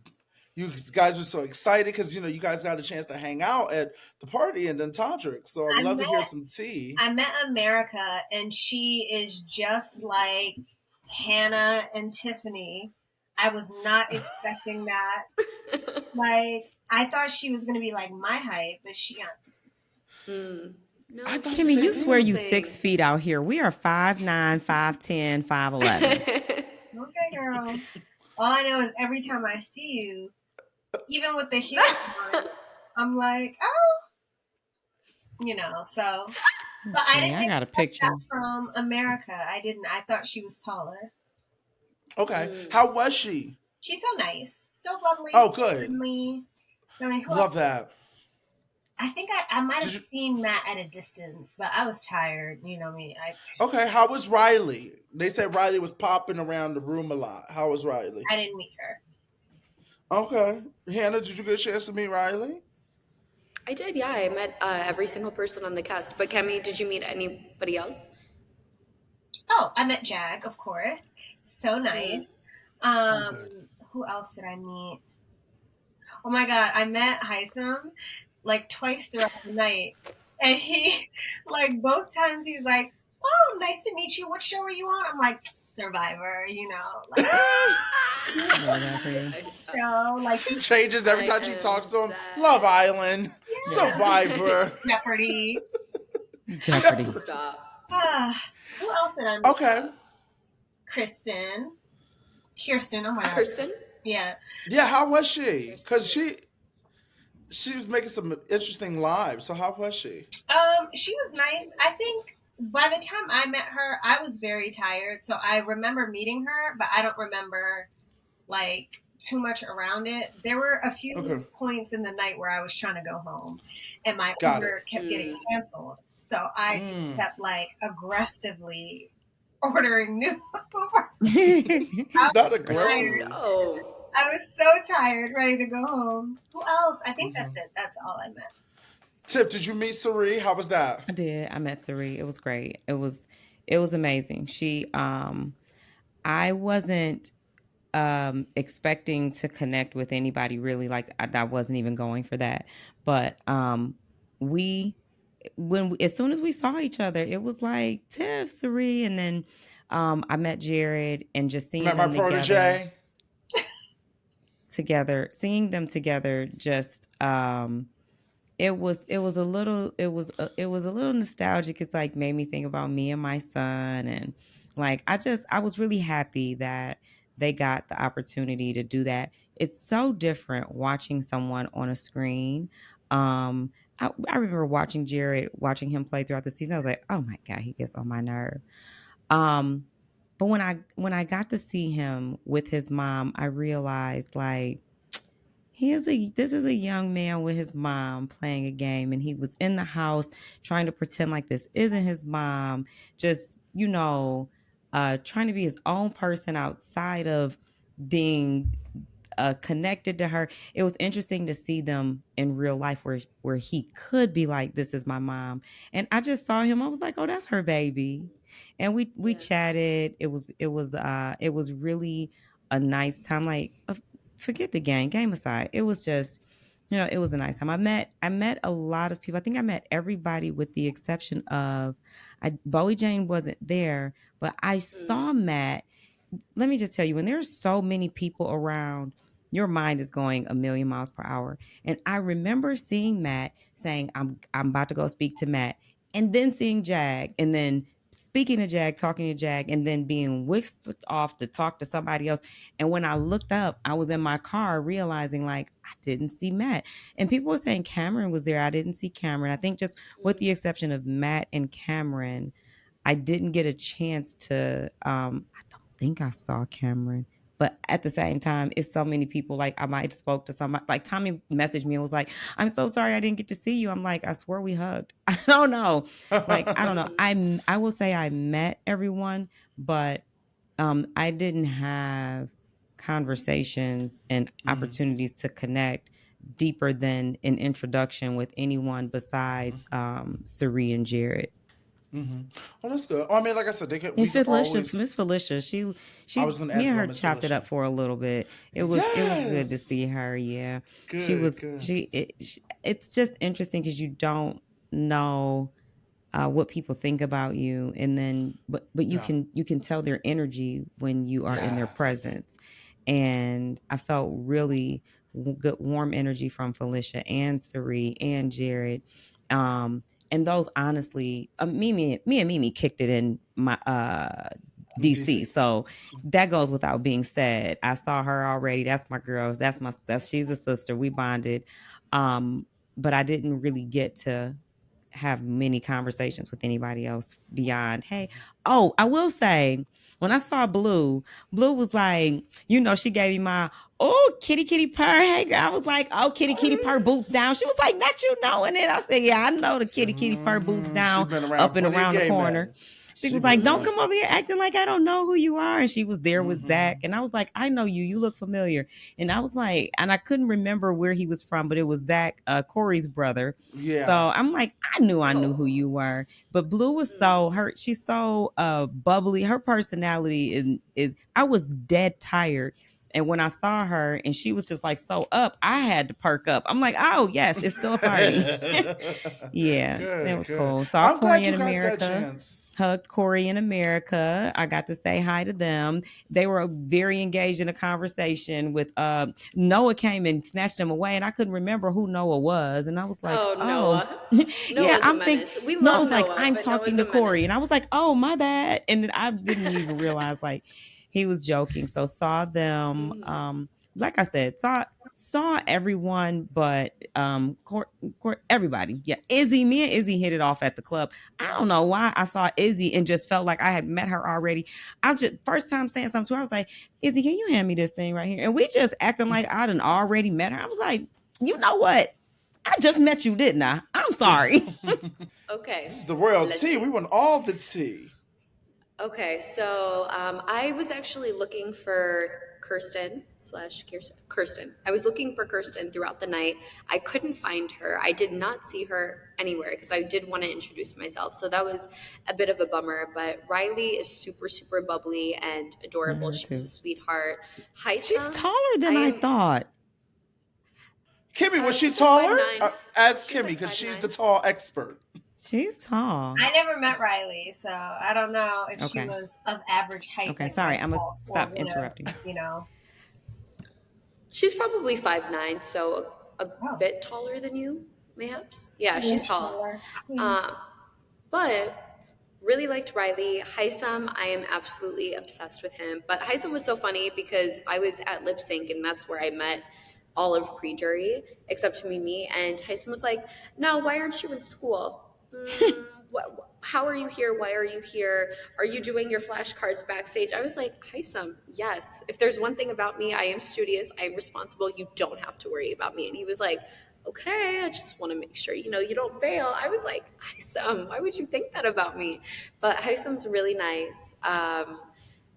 you guys were so excited because you guys got a chance to hang out at the party and then Todrick. So I'd I love to hear met some tea. I met America, and she is just like Hannah and Tiffany. I was not expecting that. Like, I thought she was gonna be like my height, but Mm. I No, thought the she's Kimmy, same you swear thing. you amazing. 6 feet out here. We are 5'9", 5'10", 5'11". okay, girl. All I know is every time I see you, even with the heels on, I'm like, oh, so. But Let's I see. didn't I got a expect that picture. from America. I didn't. I thought she was taller. Okay, Mm. how was she? She's so nice, so bubbly, Oh, good. friendly. Really, who else? Love that. I think I might Did have you? seen Matt at a distance, but I was tired. You know me. Okay, how was Riley? They said Riley was popping around the room a lot. How was Riley? I didn't meet her. Okay, Hannah, did you get a chance to meet Riley? I did, yeah. I met every single person on the cast. But Kemi, did you meet anybody else? Oh, I met Jag, of course. So Mm. nice. Oh, good. Who else did I meet? Oh my god, I met Heisem like twice throughout the night. And he, like, both times he's like, oh, nice to meet you. What show are you on? I'm like, Survivor, like, Love that for you. show. Like, She changes every I time she talks am to him. dead. Love Island, Yeah. Survivor. Jeopardy. Jeopardy. Stop. Who else did I meet? Okay. Kirsten, oh my god. Kirsten? Yeah. Yeah, how was she? Because she was making some interesting lives. So how was she? She was nice. I think by the time I met her, I was very tired. So I remember meeting her, but I don't remember like too much around it. There were a few Okay. points in the night where I was trying to go home and my Got Uber kept getting Mm. canceled. So I Mm. kept like aggressively ordering new Uber. Not Oh aggressively. no. I was so tired, ready to go home. Who else? I think that's it. That's all I met. Tip, did you meet Sari? How was that? I did. I met Sari. It was great. It was amazing. I wasn't expecting to connect with anybody really. Like I wasn't even going for that. But we as soon as we saw each other, it was like Tiff, Sari, and then I met Jared, and just Met my protege. seeing them together, just it was a little nostalgic. It's like made me think about me and my son, and like I was really happy that they got the opportunity to do that. It's so different watching someone on a screen. I remember watching him play throughout the season. I was like, oh my god, he gets on my nerve. um but when I got to see him with his mom, I realized, like, this is a young man with his mom playing a game, and he was in the house trying to pretend like this isn't his mom, just trying to be his own person outside of being connected to her. It was interesting to see them in real life, where he could be like, this is my mom. And I just saw him, I was like, oh, that's her baby. And we Yeah. chatted. It was really a nice time. Like, forget the game aside, it was just, it was a nice time. I met a lot of people. I think I met everybody with the exception of, Bowie Jane wasn't there, but I Mm. saw Matt. Let me just tell you, when there's so many people around, your mind is going a million miles per hour. And I remember seeing Matt saying, I'm about to go speak to Matt, and then seeing Jag, and then speaking to Jag, talking to Jag, and then being whisked off to talk to somebody else. And when I looked up, I was in my car realizing, like, I didn't see Matt. And people were saying Cameron was there. I didn't see Cameron. I think, just with the exception of Matt and Cameron, I didn't get a chance to I don't think I saw Cameron. But at the same time, it's so many people. Like, I might have spoke to somebody. Like, Tommy messaged me and was like, I'm so sorry I didn't get to see you. I'm like, I swear we hugged. I don't know. Like, I don't know. Mm. I will say I met everyone, but I didn't have conversations and opportunities to connect deeper than an introduction with anyone besides Sari and Jared. Oh, that's good. Oh, I mean, like I said, And we could Felicia, always. Miss Felicia, I she was going to me ask and about her Miss chopped it Felicia. up for a little bit. It was good to Yes. see her. Yeah, Good, good. it's just interesting because you don't know what people think about you, and then but Yeah. you can tell their energy when you are in their Yes. presence. And I felt really good warm energy from Felicia and Sari and Jared. And those honestly, me and Mimi kicked it in my DC. DC. So that goes without being said. I saw her already. That's my girl. That's she's a sister. We bonded. But I didn't really get to have many conversations with anybody else beyond, hey, oh, I will say, when I saw Blue was like, she gave me my, oh, kitty, kitty purr. Hey, girl. I was like, oh, kitty, kitty purr boots down. She was like, not you knowing it. I said, yeah, I know the kitty, kitty purr boots She down been around up and plenty of around the gay corner. men. She She was been like, don't around. come over here acting like I don't know who you are. And she was there with Zach. And I was like, I know you. You look familiar. And I was like, and I couldn't remember where he was from, but it was Zach, Corey's brother. Yeah. So I'm like, I knew who you were. But Blue was she's so bubbly. Her personality is I was dead tired. And when I saw her and she was just like so up, I had to perk up. I'm like, oh yes, it's still a party. Yeah, that Good, was good. cool. Saw I'm Corey glad in you guys got a America. chance. Hugged Corey in America. I got to say hi to them. They were very engaged in a conversation with Noah came and snatched them away, and I couldn't remember who Noah was. And I was like, Oh, oh, Noah. yeah, Noah's a I'm thinking. menace. We Noah love was like, Noah, I'm but talking Noah's to a Corey. menace. And I was like, oh, my bad. And then I didn't even realize like he was joking. So saw them. Like I said, saw everyone, but everybody. Yeah, Izzy. Me and Izzy hit it off at the club. I don't know why I saw Izzy and just felt like I had met her already. I'm just first time saying something to her. I was like, Izzy, can you hand me this thing right here? And we just acting like I done already met her. I was like, you know what? I just met you, didn't I? I'm sorry. Okay. This is the royal Let's tea. see. We want all the tea. Okay, so I was actually looking for Kirsten. I was looking for Kirsten throughout the night. I couldn't find her. I did not see her anywhere because I did want to introduce myself. So that was a bit of a bummer. But Riley is super, super bubbly and adorable. Her She was too. a sweetheart. She's Heisam, taller than I thought. Kimmy, was she she's like taller? 5'9". Ask She's Kimmy like because she's 5'9". the tall expert. She's tall. I never met Riley, so I don't know if she Okay. was of average height. Okay, like sorry, I'm gonna myself, or stop would have, interrupting. She's probably 5'9", so a Oh. bit taller than you, mayhaps. Yeah, she's tall. taller. But really liked Riley. Heisam, I am absolutely obsessed with him. But Heisam was so funny because I was at lip sync and that's where I met all of pre-jury except Mimi. And Heisam was like, "No, why aren't you in school? How are you here? Why are you here? Are you doing your flashcards backstage?" I was like, Heisam, yes. If there's one thing about me, I am studious. I am responsible. You don't have to worry about me. And he was like, okay, I just want to make sure, you don't fail. I was like, Heisam, why would you think that about me? But Heisam's really nice.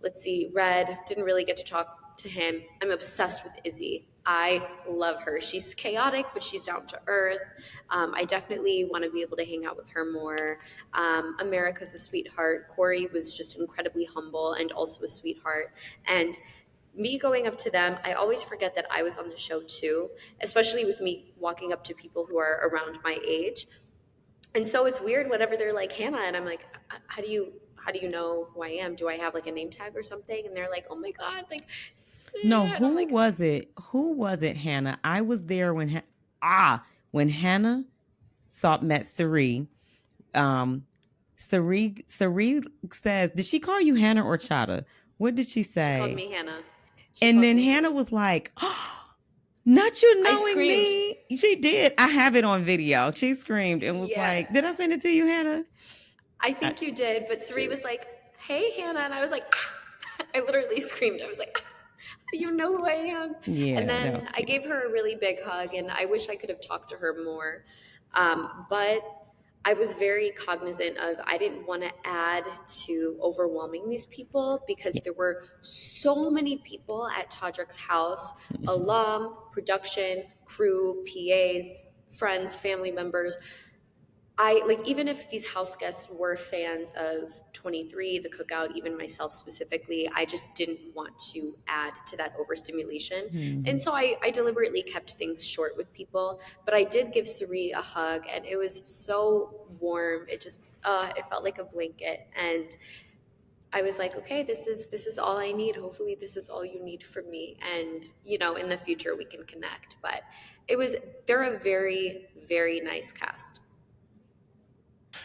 Let's see, Red, didn't really get to talk to him. I'm obsessed with Izzy. I love her. She's chaotic, but she's down to earth. I definitely want to be able to hang out with her more. America's a sweetheart. Corey was just incredibly humble and also a sweetheart. And me going up to them, I always forget that I was on the show too, especially with me walking up to people who are around my age. And so it's weird whenever they're like, Hannah, and I'm like, how do you know who I am? Do I have like a name tag or something? And they're like, oh my God, like, No, and I'm like, was it? Who was it, Hannah? I was there when when Hannah met Sari. Sari says, did she call you Hannah or Chata? What did she say? She called me Hannah. And then Hannah was like, oh, not you knowing me. She did. I have it on video. She screamed and was like, did I send it to you, Hannah? I think you did, but Sari was like, hey, Hannah. And I was like, I literally screamed. I was like, you know who I am. Yeah. And then I gave her a really big hug, and I wish I could have talked to her more. But I was very cognizant of I didn't want to add to overwhelming these people because Yeah. there were so many people at Todrick's house, alum, production, crew, PAs, friends, family members. I like, even if these house guests were fans of 23, the cookout, even myself specifically, I just didn't want to add to that overstimulation. And Mhm. so I deliberately kept things short with people, but I did give Sari a hug and it was so warm. It just, it felt like a blanket. And I was like, okay, this is all I need. Hopefully this is all you need from me. And, in the future we can connect. But it was, they're a very, very nice cast.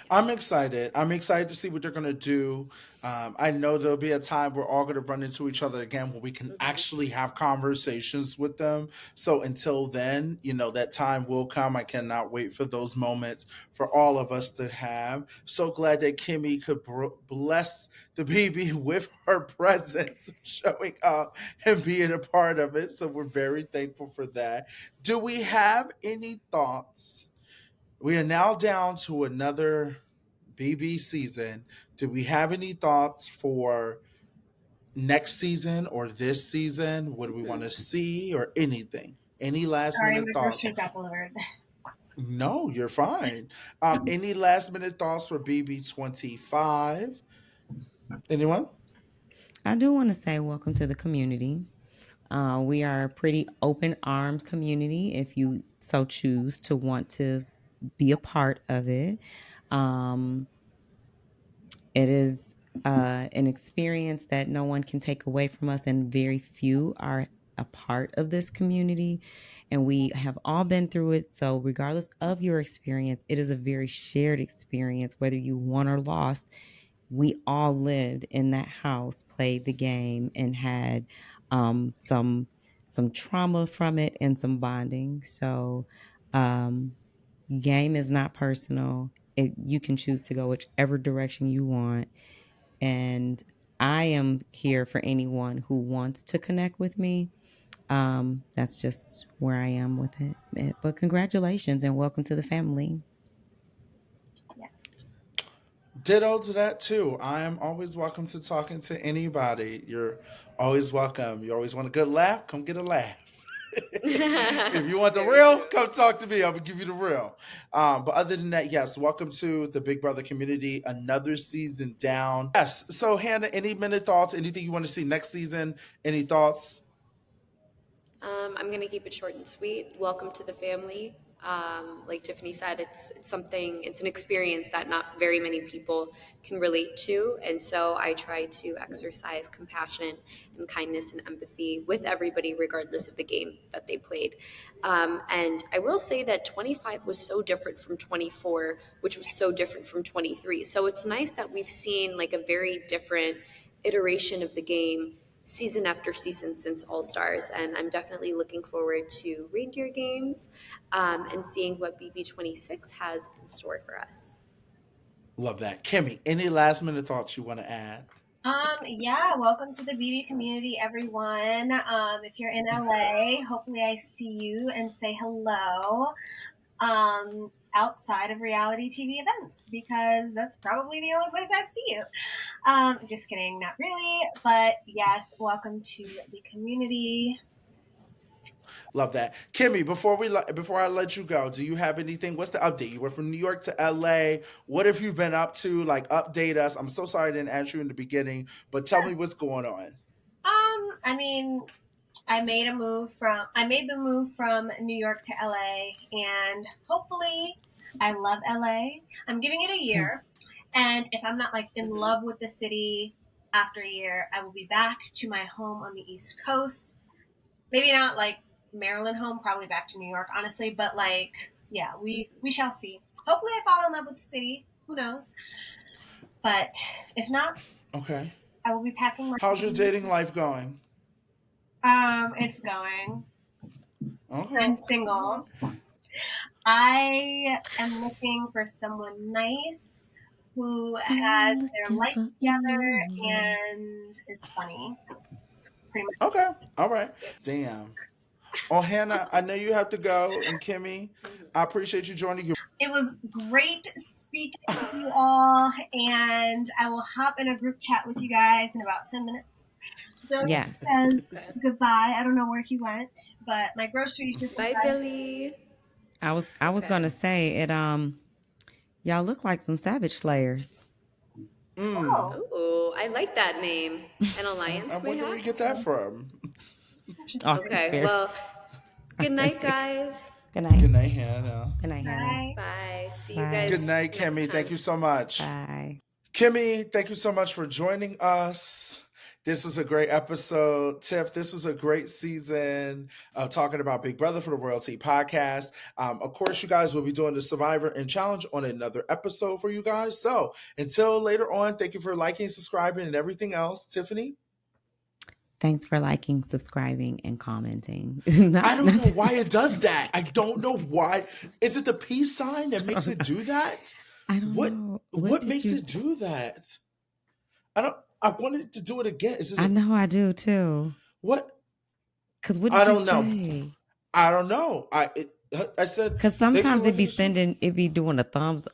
I'm excited. I'm excited to see what they're gonna do. I know there'll be a time we're all gonna run into each other again where we can Mhm. actually have conversations with them. So until then, that time will come. I cannot wait for those moments for all of us to have. So glad that Kimmy could bless the baby with her presence, showing up and being a part of it. So we're very thankful for that. Do we have any thoughts? We are now down to another BB season. Do we have any thoughts for next season or this season? What do we want to Mhm. see or anything? Any last Sorry, minute my thoughts? groceries got delivered. No, you're fine. Any last minute thoughts for BB25? Anyone? I do want to say welcome to the community. We are a pretty open armed community if you so choose to want to be a part of it. Um, it is an experience that no one can take away from us, and very few are a part of this community. And we have all been through it. So, regardless of your experience, it is a very shared experience, whether you won or lost. We all lived in that house, played the game, and had some trauma from it and some bonding. So, um, game is not personal. You can choose to go whichever direction you want, and I am here for anyone who wants to connect with me. That's just where I am with it. But congratulations and welcome to the family. Yes. Ditto to that too. I am always welcome to talking to anybody. You're always welcome. You always want a good laugh? Come get a laugh. If you want the Very real, true. come talk to me. I'm gonna give you the real. But other than that, yes, welcome to the Big Brother community. Another season down. Yes. So Hannah, any minute thoughts? Anything you want to see next season? Any thoughts? I'm going to keep it short and sweet. Welcome to the family. Like Tiffany said, it's something, it's an experience that not very many people can relate to. And so I try to exercise compassion and kindness and empathy with everybody, regardless of the game that they played. And I will say that 25 was so different from 24, which was so different from 23. So it's nice that we've seen like a very different iteration of the game season after season since All Stars, and I'm definitely looking forward to reindeer games and seeing what BB26 has in store for us. Love that. Kimmy, any last minute thoughts you want to add? Yeah, welcome to the BB community, everyone. If you're in LA, hopefully I see you and say hello. Outside of reality TV events, because that's probably the only place I'd see you. Just kidding, not really, but yes, welcome to the community. Love that. Kimmy, before I let you go, do you have anything? What's the update? You went from New York to LA. What have you been up to? Like, update us. I'm so sorry I didn't answer you in the beginning, but tell me what's going on. I mean, I made the move from New York to LA, and hopefully I love LA. I'm giving it a year, and if I'm not like in Mm-hmm. love with the city after a year, I will be back to my home on the East Coast. Maybe not like Maryland home, probably back to New York, honestly, but like yeah, we Mm-hmm. shall see. Hopefully I fall in love with the city. Who knows? But if not, Okay. I will be packing my How's your dating life going? it's going. Okay. I'm All right. single. I am looking for someone nice who has I'm their looking life for together anyone. and is funny. It's pretty much. Okay. All right. Damn. Oh, Hannah, I know you have to go, and Kimmy, Mm-hmm. I appreciate you joining. It was great speak to you all, and I will hop in a group chat with you guys in about 10 minutes. Billy Yes. says Okay. goodbye. I don't know where he went, but my groceries just Bye, arrived. Billy. I was Okay. gonna say it. Y'all look like some Savage Slayers. Mm. Oh, Ooh, I like that name. An I alliance, wonder where you get mayhaps? that from. August Okay, Fair. well, good night, guys. Good night. Good night, Hannah. Good night, Hannah. bye. Bye. See you guys Good Bye. night, next Kemi. time. Thank you so much. Bye. Kemi, thank you so much for joining us. This was a great episode. Tiff, this was a great season of talking about Big Brother for the Royalty podcast. Of course, you guys will be doing the Survivor and Challenge on another episode for you guys. So until later on, thank you for liking, subscribing, and everything else. Tiffany? Thanks for liking, subscribing, and commenting. I don't know why it does that. I don't know why. Is it the peace sign that makes it do that? I don't What know. what Did makes you? it do that? I wanted to do it again. Is it I know I do too. what? Cause what I did you don't know. say? I don't know. I said Cause thanks for sometimes it be listening. sending, it be doing a thumbs up.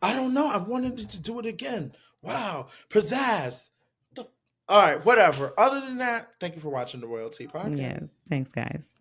I don't know. I wanted it to do it again. Wow, pizzazz. All right, whatever. Other than that, thank you for watching the Royalty Podcast. Yes. Thanks, guys.